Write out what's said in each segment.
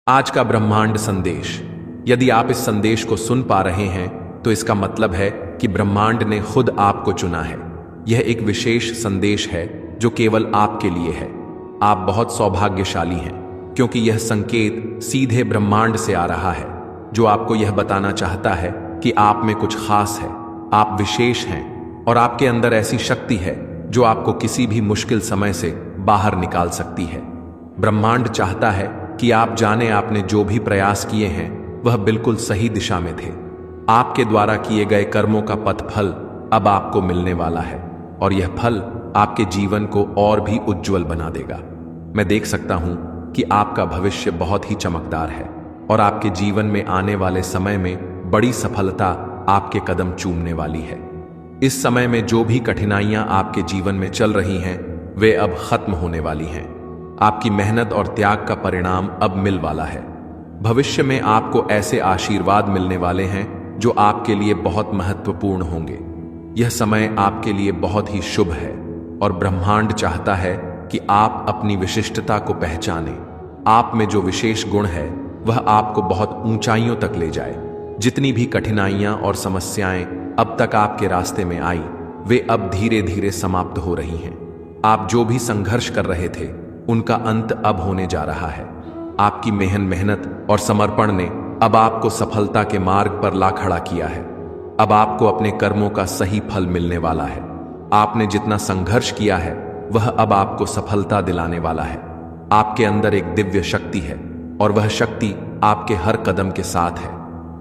आज का ब्रह्मांड संदेश। यदि आप इस संदेश को सुन पा रहे हैं तो इसका मतलब है कि ब्रह्मांड ने खुद आपको चुना है। यह एक विशेष संदेश है जो केवल आपके लिए है। आप बहुत सौभाग्यशाली हैं क्योंकि यह संकेत सीधे ब्रह्मांड से आ रहा है जो आपको यह बताना चाहता है कि आप में कुछ खास है, आप विशेष हैं और आपके अंदर ऐसी शक्ति है जो आपको किसी भी मुश्किल समय से बाहर निकाल सकती है। ब्रह्मांड चाहता है कि आप जाने आपने जो भी प्रयास किए हैं वह बिल्कुल सही दिशा में थे। आपके द्वारा किए गए कर्मों का पथ फल अब आपको मिलने वाला है और यह फल आपके जीवन को और भी उज्जवल बना देगा। मैं देख सकता हूं कि आपका भविष्य बहुत ही चमकदार है और आपके जीवन में आने वाले समय में बड़ी सफलता आपके कदम चूमने वाली है। इस समय में जो भी कठिनाइयां आपके जीवन में चल रही हैं वे अब खत्म होने वाली हैं। आपकी मेहनत और त्याग का परिणाम अब मिल वाला है। भविष्य में आपको ऐसे आशीर्वाद मिलने वाले हैं जो आपके लिए बहुत महत्वपूर्ण होंगे। यह समय आपके लिए बहुत ही शुभ है और ब्रह्मांड चाहता है कि आप अपनी विशिष्टता को पहचानें। आप में जो विशेष गुण है वह आपको बहुत ऊंचाइयों तक ले जाए। जितनी भी कठिनाइयां और समस्याएं अब तक आपके रास्ते में आई वे अब धीरे धीरे समाप्त हो रही हैं। आप जो भी संघर्ष कर रहे थे उनका अंत अब होने जा रहा है। आपकी मेहनत और समर्पण ने अब आपको सफलता के मार्ग पर ला खड़ा किया है। अब आपको अपने कर्मों का सही फल मिलने वाला है। आपने जितना संघर्ष किया है वह अब आपको सफलता दिलाने वाला है। आपके अंदर एक दिव्य शक्ति है और वह शक्ति आपके हर कदम के साथ है।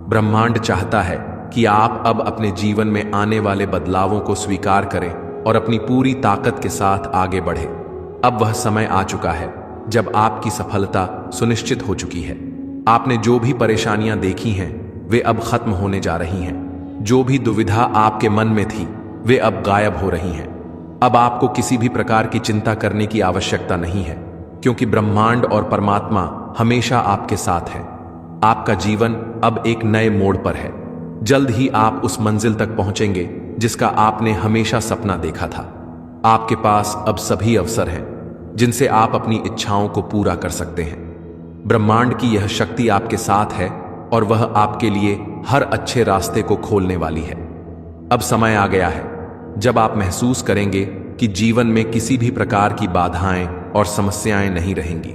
ब्रह्मांड चाहता है कि आप अब अपने जीवन में आने वाले बदलावों को स्वीकार करें और अपनी पूरी ताकत के साथ आगे बढ़े। अब वह समय आ चुका है जब आपकी सफलता सुनिश्चित हो चुकी है। आपने जो भी परेशानियां देखी हैं वे अब खत्म होने जा रही हैं। जो भी दुविधा आपके मन में थी वे अब गायब हो रही हैं। अब आपको किसी भी प्रकार की चिंता करने की आवश्यकता नहीं है क्योंकि ब्रह्मांड और परमात्मा हमेशा आपके साथ है। आपका जीवन अब एक नए मोड़ पर है। जल्द ही आप उस मंजिल तक पहुंचेंगे जिसका आपने हमेशा सपना देखा था। आपके पास अब सभी अवसर हैं जिनसे आप अपनी इच्छाओं को पूरा कर सकते हैं। ब्रह्मांड की यह शक्ति आपके साथ है और वह आपके लिए हर अच्छे रास्ते को खोलने वाली है। अब समय आ गया है जब आप महसूस करेंगे कि जीवन में किसी भी प्रकार की बाधाएं और समस्याएं नहीं रहेंगी।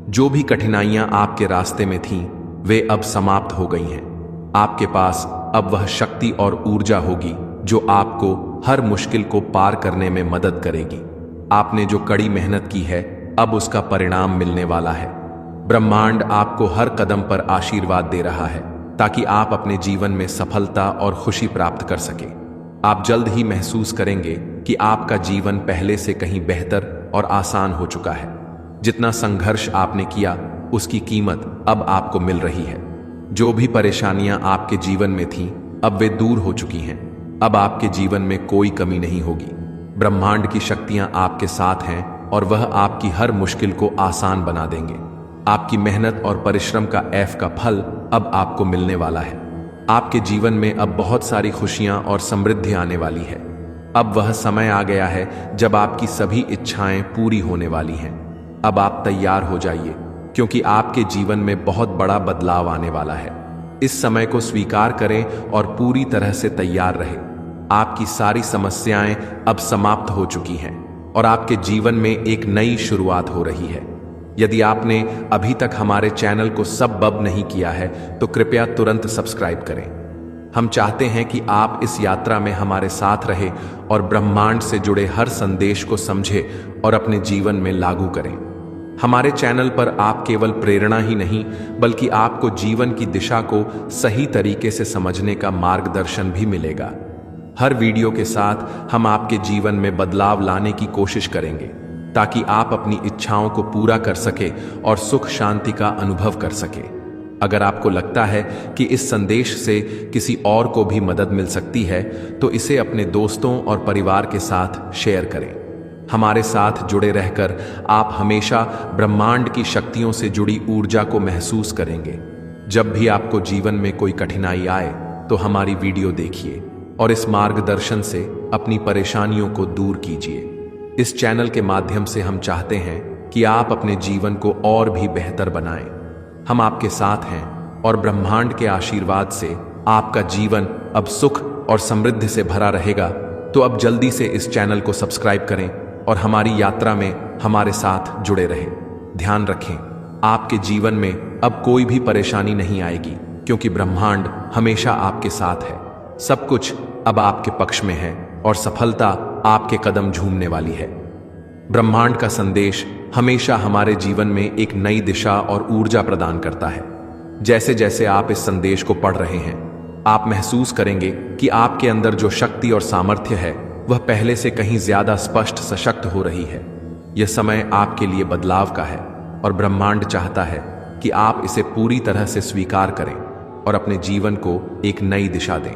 जो भी कठिनाइयां आपके रास्ते में थीं वे अब समाप्त हो गई हैं। आपके पास अब वह शक्ति और ऊर्जा होगी जो आपको हर मुश्किल को पार करने में मदद करेगी। आपने जो कड़ी मेहनत की है अब उसका परिणाम मिलने वाला है। ब्रह्मांड आपको हर कदम पर आशीर्वाद दे रहा है ताकि आप अपने जीवन में सफलता और खुशी प्राप्त कर सके। आप जल्द ही महसूस करेंगे कि आपका जीवन पहले से कहीं बेहतर और आसान हो चुका है। जितना संघर्ष आपने किया उसकी कीमत अब आपको मिल रही है। जो भी परेशानियां आपके जीवन में थीं अब वे दूर हो चुकी हैं। अब आपके जीवन में कोई कमी नहीं होगी। ब्रह्मांड की शक्तियां आपके साथ हैं और वह आपकी हर मुश्किल को आसान बना देंगे। आपकी मेहनत और परिश्रम का ऐफ का फल अब आपको मिलने वाला है। आपके जीवन में अब बहुत सारी खुशियां और समृद्धि आने वाली है। अब वह समय आ गया है जब आपकी सभी इच्छाएं पूरी होने वाली हैं। अब आप तैयार हो जाइए क्योंकि आपके जीवन में बहुत बड़ा बदलाव आने वाला है। इस समय को स्वीकार करें और पूरी तरह से तैयार रहें। आपकी सारी समस्याएं अब समाप्त हो चुकी हैं और आपके जीवन में एक नई शुरुआत हो रही है। यदि आपने अभी तक हमारे चैनल को सब्सक्राइब नहीं किया है तो कृपया तुरंत सब्सक्राइब करें। हम चाहते हैं कि आप इस यात्रा में हमारे साथ रहे और ब्रह्मांड से जुड़े हर संदेश को समझें और अपने जीवन में लागू करें। हमारे चैनल पर आप केवल प्रेरणा ही नहीं बल्कि आपको जीवन की दिशा को सही तरीके से समझने का मार्गदर्शन भी मिलेगा। हर वीडियो के साथ हम आपके जीवन में बदलाव लाने की कोशिश करेंगे ताकि आप अपनी इच्छाओं को पूरा कर सके और सुख शांति का अनुभव कर सके। अगर आपको लगता है कि इस संदेश से किसी और को भी मदद मिल सकती है तो इसे अपने दोस्तों और परिवार के साथ शेयर करें। हमारे साथ जुड़े रहकर आप हमेशा ब्रह्मांड की शक्तियों से जुड़ी ऊर्जा को महसूस करेंगे। जब भी आपको जीवन में कोई कठिनाई आए तो हमारी वीडियो देखिए और इस मार्गदर्शन से अपनी परेशानियों को दूर कीजिए। इस चैनल के माध्यम से हम चाहते हैं कि आप अपने जीवन को और भी बेहतर बनाएं। हम आपके साथ हैं और ब्रह्मांड के आशीर्वाद से आपका जीवन अब सुख और समृद्धि से भरा रहेगा। तो अब जल्दी से इस चैनल को सब्सक्राइब करें और हमारी यात्रा में हमारे साथ जुड़े रहें। ध्यान रखें, आपके जीवन में अब कोई भी परेशानी नहीं आएगी, क्योंकि ब्रह्मांड हमेशा आपके साथ है। सब कुछ अब आपके पक्ष में है और सफलता आपके कदम झूमने वाली है। ब्रह्मांड का संदेश हमेशा हमारे जीवन में एक नई दिशा और ऊर्जा प्रदान करता है। जैसे जैसे आप इस संदेश को पढ़ रहे हैं, आप महसूस करेंगे कि आपके अंदर जो शक्ति और सामर्थ्य है वह पहले से कहीं ज्यादा स्पष्ट सशक्त हो रही है। यह समय आपके लिए बदलाव का है और ब्रह्मांड चाहता है कि आप इसे पूरी तरह से स्वीकार करें और अपने जीवन को एक नई दिशा दें।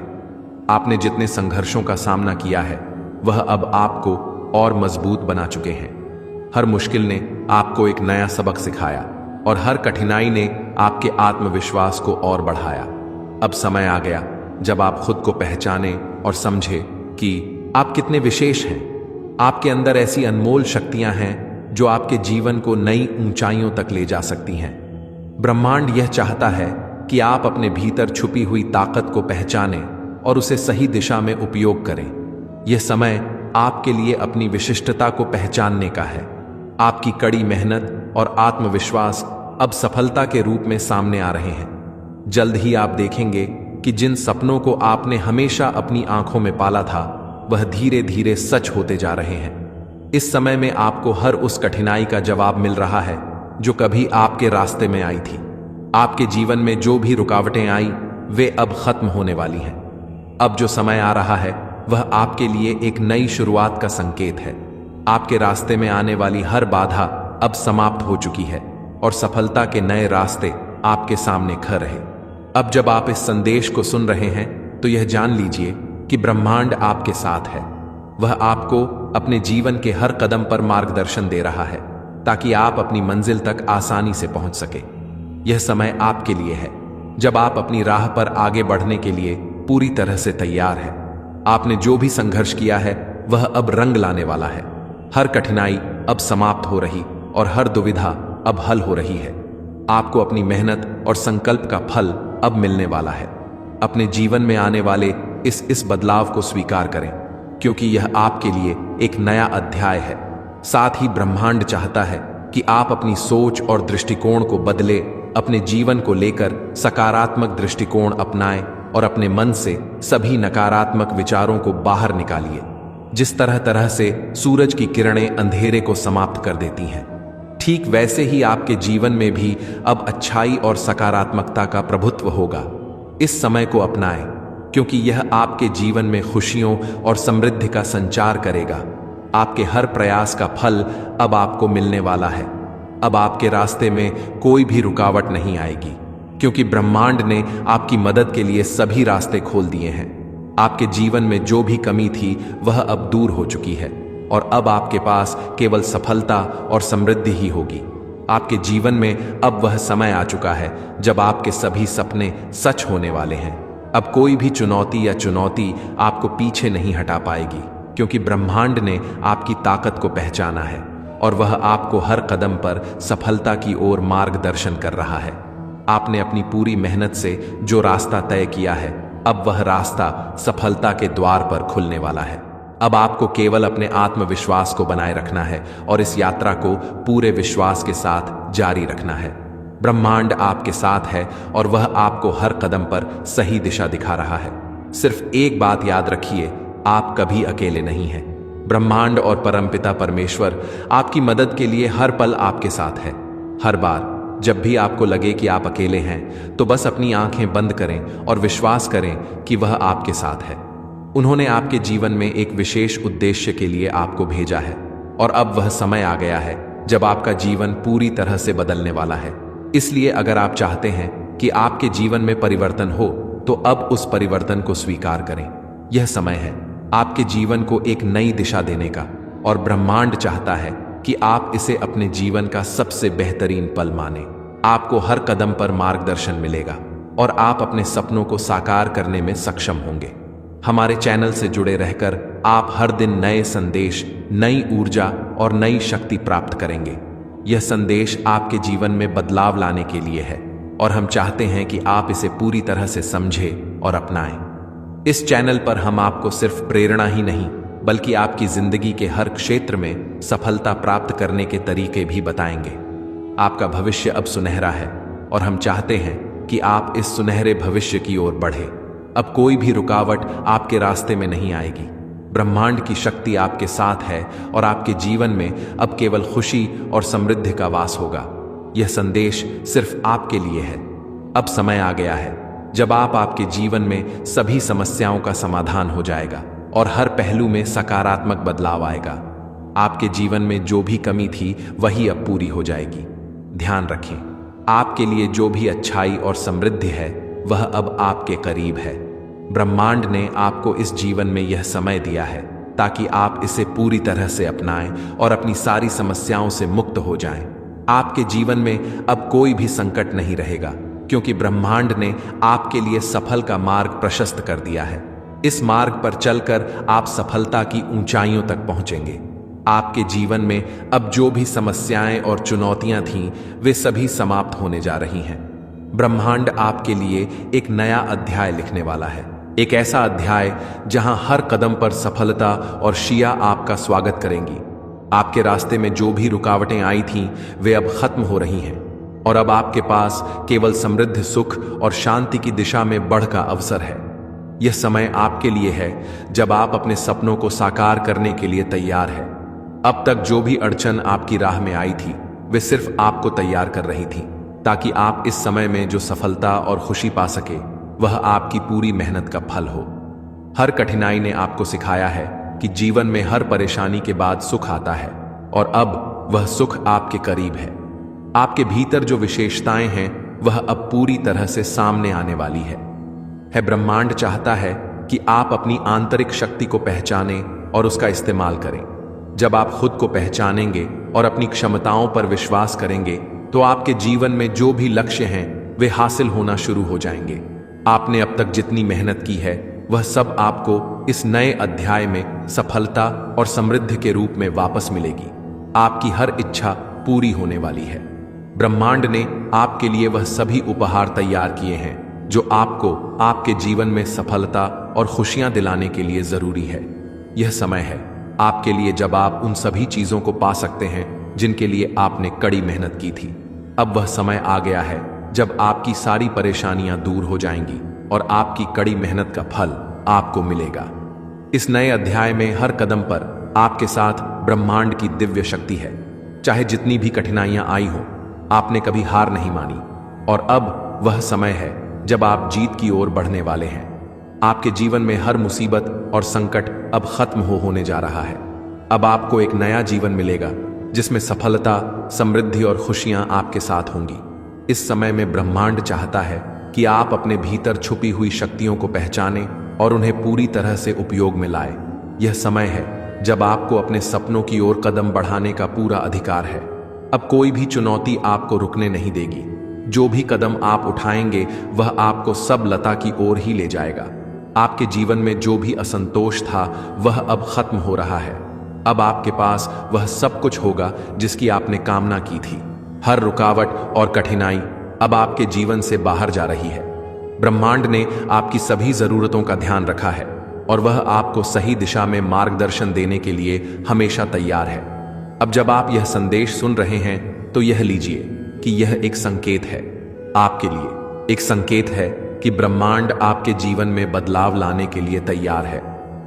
आपने जितने संघर्षों का सामना किया है वह अब आपको और मजबूत बना चुके हैं। हर मुश्किल ने आपको एक नया सबक सिखाया और हर कठिनाई ने आपके आत्मविश्वास को और बढ़ाया। अब समय आ गया जब आप खुद को पहचाने और समझे कि आप कितने विशेष हैं। आपके अंदर ऐसी अनमोल शक्तियां हैं जो आपके जीवन को नई ऊंचाइयों तक ले जा सकती हैं। ब्रह्मांड यह चाहता है कि आप अपने भीतर छुपी हुई ताकत को पहचानें और उसे सही दिशा में उपयोग करें। यह समय आपके लिए अपनी विशिष्टता को पहचानने का है। आपकी कड़ी मेहनत और आत्मविश्वास अब सफलता के रूप में सामने आ रहे हैं। जल्द ही आप देखेंगे कि जिन सपनों को आपने हमेशा अपनी आंखों में पाला था वह धीरे धीरे सच होते जा रहे हैं। इस समय में आपको हर उस कठिनाई का जवाब मिल रहा है जो कभी आपके रास्ते में आई थी। आपके जीवन में जो भी रुकावटें आई वे अब खत्म होने वाली हैं। अब जो समय आ रहा है वह आपके लिए एक नई शुरुआत का संकेत है। आपके रास्ते में आने वाली हर बाधा अब समाप्त हो चुकी है और सफलता के नए रास्ते आपके सामने खड़े हैं। अब जब आप इस संदेश को सुन रहे हैं तो यह जान लीजिए कि ब्रह्मांड आपके साथ है। वह आपको अपने जीवन के हर कदम पर मार्गदर्शन दे रहा है ताकि आप अपनी मंजिल तक आसानी से पहुंच सके। यह समय आपके लिए है जब आप अपनी राह पर आगे बढ़ने के लिए पूरी तरह से तैयार हैं। आपने जो भी संघर्ष किया है वह अब रंग लाने वाला है। हर कठिनाई अब समाप्त हो रही और हर दुविधा अब हल हो रही है। आपको अपनी मेहनत और संकल्प का फल अब मिलने वाला है। अपने जीवन में आने वाले इस बदलाव को स्वीकार करें, क्योंकि यह आपके लिए एक नया अध्याय है। साथ ही ब्रह्मांड चाहता है कि आप अपनी सोच और दृष्टिकोण को बदले, अपने जीवन को लेकर सकारात्मक दृष्टिकोण अपनाएं और अपने मन से सभी नकारात्मक विचारों को बाहर निकालिए। जिस तरह से सूरज की किरणें अंधेरे को समाप्त कर देती हैं, ठीक वैसे ही आपके जीवन में भी अब अच्छाई और सकारात्मकता का प्रभुत्व होगा। इस समय को अपनाएं, क्योंकि यह आपके जीवन में खुशियों और समृद्धि का संचार करेगा। आपके हर प्रयास का फल अब आपको मिलने वाला है। अब आपके रास्ते में कोई भी रुकावट नहीं आएगी, क्योंकि ब्रह्मांड ने आपकी मदद के लिए सभी रास्ते खोल दिए हैं। आपके जीवन में जो भी कमी थी वह अब दूर हो चुकी है और अब आपके पास केवल सफलता और समृद्धि ही होगी। आपके जीवन में अब वह समय आ चुका है जब आपके सभी सपने सच होने वाले हैं। अब कोई भी चुनौती आपको पीछे नहीं हटा पाएगी, क्योंकि ब्रह्मांड ने आपकी ताकत को पहचाना है और वह आपको हर कदम पर सफलता की ओर मार्गदर्शन कर रहा है। आपने अपनी पूरी मेहनत से जो रास्ता तय किया है, अब वह रास्ता सफलता के द्वार पर खुलने वाला है। अब आपको केवल अपने आत्मविश्वास को बनाए रखना है और इस यात्रा को पूरे विश्वास के साथ जारी रखना है। ब्रह्मांड आपके साथ है और वह आपको हर कदम पर सही दिशा दिखा रहा है। सिर्फ एक बात याद रखिए, आप कभी अकेले नहीं हैं। ब्रह्मांड और परमपिता परमेश्वर आपकी मदद के लिए हर पल आपके साथ है। हर बार जब भी आपको लगे कि आप अकेले हैं, तो बस अपनी आंखें बंद करें और विश्वास करें कि वह आपके साथ है। उन्होंने आपके जीवन में एक विशेष उद्देश्य के लिए आपको भेजा है और अब वह समय आ गया है जब आपका जीवन पूरी तरह से बदलने वाला है। इसलिए अगर आप चाहते हैं कि आपके जीवन में परिवर्तन हो, तो अब उस परिवर्तन को स्वीकार करें। यह समय है आपके जीवन को एक नई दिशा देने का और ब्रह्मांड चाहता है कि आप इसे अपने जीवन का सबसे बेहतरीन पल माने। आपको हर कदम पर मार्गदर्शन मिलेगा और आप अपने सपनों को साकार करने में सक्षम होंगे। हमारे चैनल से जुड़े रहकर आप हर दिन नए संदेश, नई ऊर्जा और नई शक्ति प्राप्त करेंगे। यह संदेश आपके जीवन में बदलाव लाने के लिए है और हम चाहते हैं कि आप इसे पूरी तरह से समझें और अपनाएं। इस चैनल पर हम आपको सिर्फ प्रेरणा ही नहीं बल्कि आपकी जिंदगी के हर क्षेत्र में सफलता प्राप्त करने के तरीके भी बताएंगे। आपका भविष्य अब सुनहरा है और हम चाहते हैं कि आप इस सुनहरे भविष्य की ओर बढ़े। अब कोई भी रुकावट आपके रास्ते में नहीं आएगी। ब्रह्मांड की शक्ति आपके साथ है और आपके जीवन में अब केवल खुशी और समृद्धि का वास होगा। यह संदेश सिर्फ आपके लिए है। अब समय आ गया है जब आपके जीवन में सभी समस्याओं का समाधान हो जाएगा और हर पहलू में सकारात्मक बदलाव आएगा। आपके जीवन में जो भी कमी थी वही अब पूरी हो जाएगी। ध्यान रखें, आपके लिए जो भी अच्छाई और समृद्धि है वह अब आपके करीब है। ब्रह्मांड ने आपको इस जीवन में यह समय दिया है ताकि आप इसे पूरी तरह से अपनाएं और अपनी सारी समस्याओं से मुक्त हो जाएं। आपके जीवन में अब कोई भी संकट नहीं रहेगा क्योंकि ब्रह्मांड ने आपके लिए सफल का मार्ग प्रशस्त कर दिया है। इस मार्ग पर चलकर आप सफलता की ऊंचाइयों तक पहुंचेंगे। आपके जीवन में अब जो भी समस्याएं और चुनौतियां थीं वे सभी समाप्त होने जा रही हैं। ब्रह्मांड आपके लिए एक नया अध्याय लिखने वाला है, एक ऐसा अध्याय जहां हर कदम पर सफलता और शिया आपका स्वागत करेंगी। आपके रास्ते में जो भी रुकावटें आई थीं वे अब खत्म हो रही हैं और अब आपके पास केवल समृद्ध सुख और शांति की दिशा में बढ़ का अवसर है। यह समय आपके लिए है जब आप अपने सपनों को साकार करने के लिए तैयार हैं। अब तक जो भी अड़चन आपकी राह में आई थी वे सिर्फ आपको तैयार कर रही थी ताकि आप इस समय में जो सफलता और खुशी पा सके वह आपकी पूरी मेहनत का फल हो। हर कठिनाई ने आपको सिखाया है कि जीवन में हर परेशानी के बाद सुख आता है और अब वह सुख आपके करीब है। आपके भीतर जो विशेषताएं हैं वह अब पूरी तरह से सामने आने वाली है। ब्रह्मांड चाहता है कि आप अपनी आंतरिक शक्ति को पहचानें और उसका इस्तेमाल करें। जब आप खुद को पहचानेंगे और अपनी क्षमताओं पर विश्वास करेंगे तो आपके जीवन में जो भी लक्ष्य हैं वे हासिल होना शुरू हो जाएंगे। आपने अब तक जितनी मेहनत की है वह सब आपको इस नए अध्याय में सफलता और समृद्धि के रूप में वापस मिलेगी। आपकी हर इच्छा पूरी होने वाली है। ब्रह्मांड ने आपके लिए वह सभी उपहार तैयार किए हैं जो आपको आपके जीवन में सफलता और खुशियां दिलाने के लिए जरूरी है। यह समय है आपके लिए जब आप उन सभी चीजों को पा सकते हैं जिनके लिए आपने कड़ी मेहनत की थी। अब वह समय आ गया है जब आपकी सारी परेशानियां दूर हो जाएंगी और आपकी कड़ी मेहनत का फल आपको मिलेगा। इस नए अध्याय में हर कदम पर आपके साथ ब्रह्मांड की दिव्य शक्ति है। चाहे जितनी भी कठिनाइयां आई हो, आपने कभी हार नहीं मानी और अब वह समय है जब आप जीत की ओर बढ़ने वाले हैं। आपके जीवन में हर मुसीबत और संकट अब खत्म होने जा रहा है। अब आपको एक नया जीवन मिलेगा जिसमें सफलता, समृद्धि और खुशियां आपके साथ होंगी। इस समय में ब्रह्मांड चाहता है कि आप अपने भीतर छुपी हुई शक्तियों को पहचानें और उन्हें पूरी तरह से उपयोग में लाएं। यह समय है जब आपको अपने सपनों की ओर कदम बढ़ाने का पूरा अधिकार है। अब कोई भी चुनौती आपको रुकने नहीं देगी। जो भी कदम आप उठाएंगे वह आपको सब लता की ओर ही ले जाएगा। आपके जीवन में जो भी असंतोष था वह अब खत्म हो रहा है। अब आपके पास वह सब कुछ होगा जिसकी आपने कामना की थी। हर रुकावट और कठिनाई अब आपके जीवन से बाहर जा रही है। ब्रह्मांड ने आपकी सभी जरूरतों का ध्यान रखा है और वह आपको सही दिशा में मार्गदर्शन देने के लिए हमेशा तैयार है। अब जब आप यह संदेश सुन रहे हैं तो यह लीजिए कि यह एक संकेत है आपके लिए, एक संकेत है कि ब्रह्मांड आपके जीवन में बदलाव लाने के लिए तैयार है।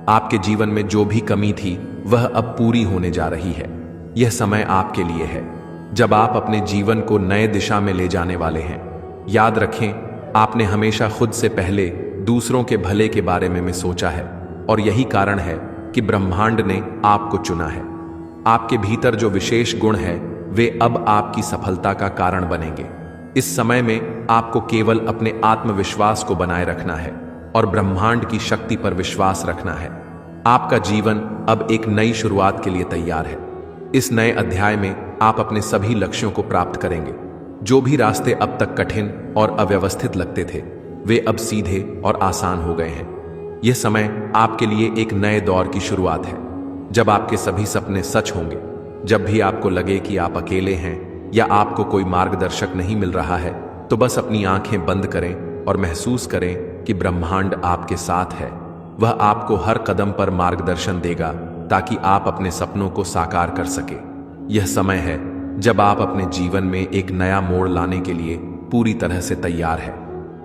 आपके जीवन में जो भी कमी थी वह अब पूरी होने जा रही है। यह समय आपके लिए है जब आप अपने जीवन को नए दिशा में ले जाने वाले हैं। याद रखें, आपने हमेशा खुद से पहले दूसरों के भले के बारे में सोचा है और यही कारण है कि ब्रह्मांड ने आपको चुना है। आपके भीतर जो विशेष गुण है वे अब आपकी सफलता का कारण बनेंगे। इस समय में आपको केवल अपने आत्मविश्वास को बनाए रखना है और ब्रह्मांड की शक्ति पर विश्वास रखना है। आपका जीवन अब एक नई शुरुआत के लिए तैयार है। इस नए अध्याय में आप अपने सभी लक्ष्यों को प्राप्त करेंगे। जो भी रास्ते अब तक कठिन और अव्यवस्थित लगते थे वे अब सीधे और आसान हो गए हैं। यह समय आपके लिए एक नए दौर की शुरुआत है जब आपके सभी सपने सच होंगे। जब भी आपको लगे कि आप अकेले हैं या आपको कोई मार्गदर्शक नहीं मिल रहा है, तो बस अपनी आंखें बंद करें और महसूस करें कि ब्रह्मांड आपके साथ है। वह आपको हर कदम पर मार्गदर्शन देगा ताकि आप अपने सपनों को साकार कर सके। यह समय है जब आप अपने जीवन में एक नया मोड़ लाने के लिए पूरी तरह से तैयार है।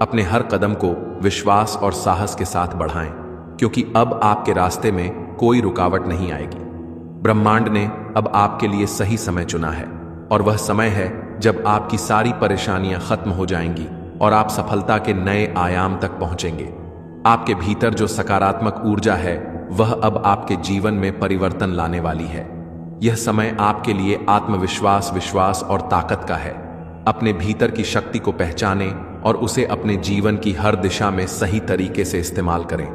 अपने हर कदम को विश्वास और साहस के साथ बढ़ाएं, क्योंकि अब आपके रास्ते में कोई रुकावट नहीं आएगी। ब्रह्मांड ने अब आपके लिए सही समय चुना है, और वह समय है जब आपकी सारी परेशानियां खत्म हो जाएंगी और आप सफलता के नए आयाम तक पहुंचेंगे। आपके भीतर जो सकारात्मक ऊर्जा है वह अब आपके जीवन में परिवर्तन लाने वाली है। यह समय आपके लिए आत्मविश्वास, विश्वास और ताकत का है। अपने भीतर की शक्ति को पहचानें और उसे अपने जीवन की हर दिशा में सही तरीके से इस्तेमाल करें।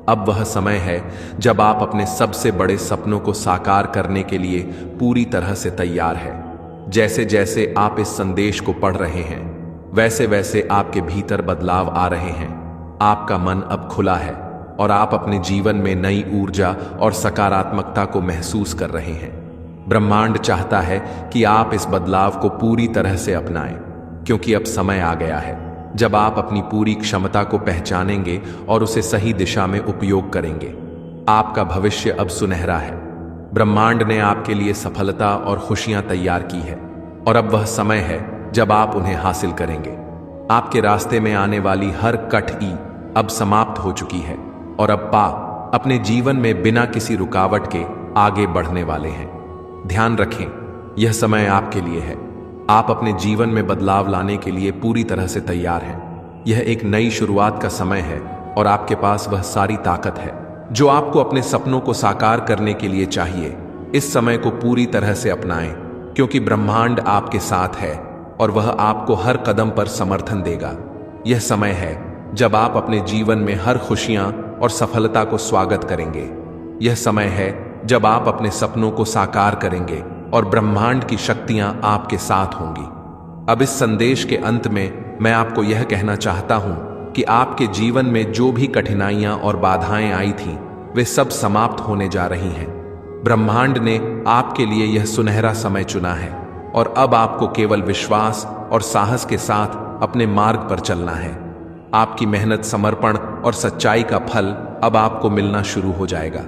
अब वह समय है जब आप अपने सबसे बड़े सपनों को साकार करने के लिए पूरी तरह से तैयार हैं। जैसे जैसे आप इस संदेश को पढ़ रहे हैं, वैसे वैसे आपके भीतर बदलाव आ रहे हैं। आपका मन अब खुला है और आप अपने जीवन में नई ऊर्जा और सकारात्मकता को महसूस कर रहे हैं। ब्रह्मांड चाहता है कि आप इस बदलाव को पूरी तरह से अपनाएं, क्योंकि अब समय आ गया है जब आप अपनी पूरी क्षमता को पहचानेंगे और उसे सही दिशा में उपयोग करेंगे। आपका भविष्य अब सुनहरा है। ब्रह्मांड ने आपके लिए सफलता और खुशियां तैयार की है, और अब वह समय है जब आप उन्हें हासिल करेंगे। आपके रास्ते में आने वाली हर कठिनाई अब समाप्त हो चुकी है, और अब आप अपने जीवन में बिना किसी रुकावट के आगे बढ़ने वाले हैं। ध्यान रखें, यह समय आपके लिए है। आप अपने जीवन में बदलाव लाने के लिए पूरी तरह से तैयार हैं। यह एक नई शुरुआत का समय है, और आपके पास वह सारी ताकत है जो आपको अपने सपनों को साकार करने के लिए चाहिए। इस समय को पूरी तरह से अपनाएं, क्योंकि ब्रह्मांड आपके साथ है और वह आपको हर कदम पर समर्थन देगा। यह समय है जब आप अपने जीवन में हर खुशियां और सफलता को स्वागत करेंगे। यह समय है जब आप अपने सपनों को साकार करेंगे और ब्रह्मांड की शक्तियां आपके साथ होंगी। अब इस संदेश के अंत में मैं आपको यह कहना चाहता हूं कि आपके जीवन में जो भी कठिनाइयां और बाधाएं आई थीं, वे सब समाप्त होने जा रही हैं। ब्रह्मांड ने आपके लिए यह सुनहरा समय चुना है, और अब आपको केवल विश्वास और साहस के साथ अपने मार्ग पर चलना है। आपकी मेहनत, समर्पण और सच्चाई का फल अब आपको मिलना शुरू हो जाएगा।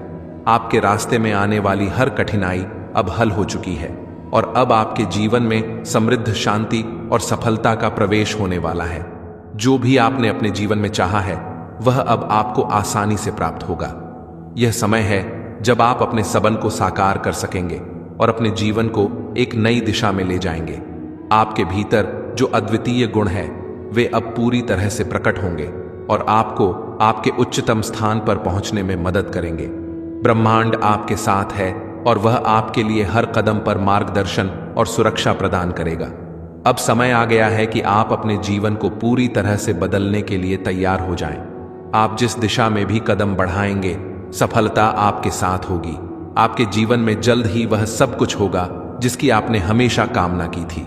आपके रास्ते में आने वाली हर कठिनाई अब हल हो चुकी है, और अब आपके जीवन में समृद्ध, शांति और सफलता का प्रवेश होने वाला है। जो भी आपने अपने जीवन में चाहा है वह अब आपको आसानी से प्राप्त होगा। यह समय है जब आप अपने सपन को साकार कर सकेंगे और अपने जीवन को एक नई दिशा में ले जाएंगे। आपके भीतर जो अद्वितीय गुण है वे अब पूरी तरह से प्रकट होंगे और आपको आपके उच्चतम स्थान पर पहुंचने में मदद करेंगे। ब्रह्मांड आपके साथ है और वह आपके लिए हर कदम पर मार्गदर्शन और सुरक्षा प्रदान करेगा। अब समय आ गया है कि आप अपने जीवन को पूरी तरह से बदलने के लिए तैयार हो जाएं। आप जिस दिशा में भी कदम बढ़ाएंगे, सफलता आपके साथ होगी। आपके जीवन में जल्द ही वह सब कुछ होगा जिसकी आपने हमेशा कामना की थी।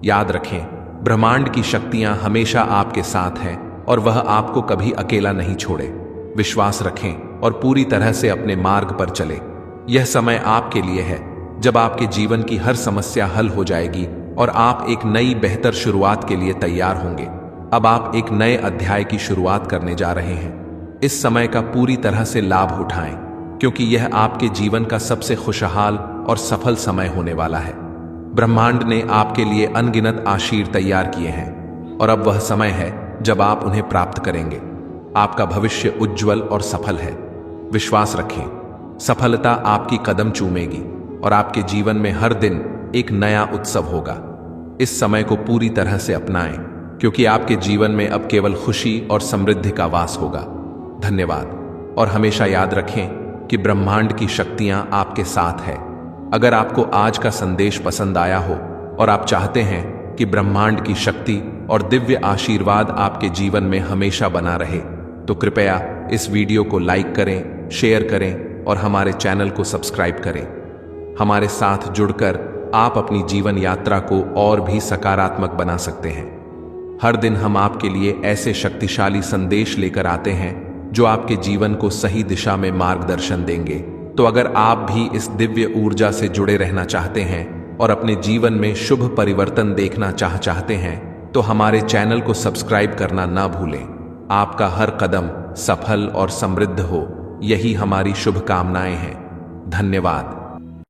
याद रखें, ब्रह्मांड की शक्तियां हमेशा आपके साथ हैं और वह आपको कभी अकेला नहीं छोड़े। विश्वास रखें और पूरी तरह से अपने मार्ग पर चले। यह समय आपके लिए है जब आपके जीवन की हर समस्या हल हो जाएगी और आप एक नई बेहतर शुरुआत के लिए तैयार होंगे। अब आप एक नए अध्याय की शुरुआत करने जा रहे हैं। इस समय का पूरी तरह से लाभ उठाएं, क्योंकि यह आपके जीवन का सबसे खुशहाल और सफल समय होने वाला है। ब्रह्मांड ने आपके लिए अनगिनत आशीर्वाद तैयार किए हैं और अब वह समय है जब आप उन्हें प्राप्त करेंगे। आपका भविष्य उज्जवल और सफल है। विश्वास रखें, सफलता आपकी कदम चूमेगी और आपके जीवन में हर दिन एक नया उत्सव होगा। इस समय को पूरी तरह से अपनाएं, क्योंकि आपके जीवन में अब केवल खुशी और समृद्धि का वास होगा। धन्यवाद, और हमेशा याद रखें कि ब्रह्मांड की शक्तियां आपके साथ है। अगर आपको आज का संदेश पसंद आया हो और आप चाहते हैं कि ब्रह्मांड की शक्ति और दिव्य आशीर्वाद आपके जीवन में हमेशा बना रहे, तो कृपया इस वीडियो को लाइक करें, शेयर करें और हमारे चैनल को सब्सक्राइब करें। हमारे साथ जुड़कर आप अपनी जीवन यात्रा को और भी सकारात्मक बना सकते हैं। हर दिन हम आपके लिए ऐसे शक्तिशाली संदेश लेकर आते हैं जो आपके जीवन को सही दिशा में मार्गदर्शन देंगे। तो अगर आप भी इस दिव्य ऊर्जा से जुड़े रहना चाहते हैं और अपने जीवन में शुभ परिवर्तन देखना चाहते हैं, तो हमारे चैनल को सब्सक्राइब करना ना भूलें। आपका हर कदम सफल और समृद्ध हो, यही हमारी शुभकामनाएं हैं। धन्यवाद।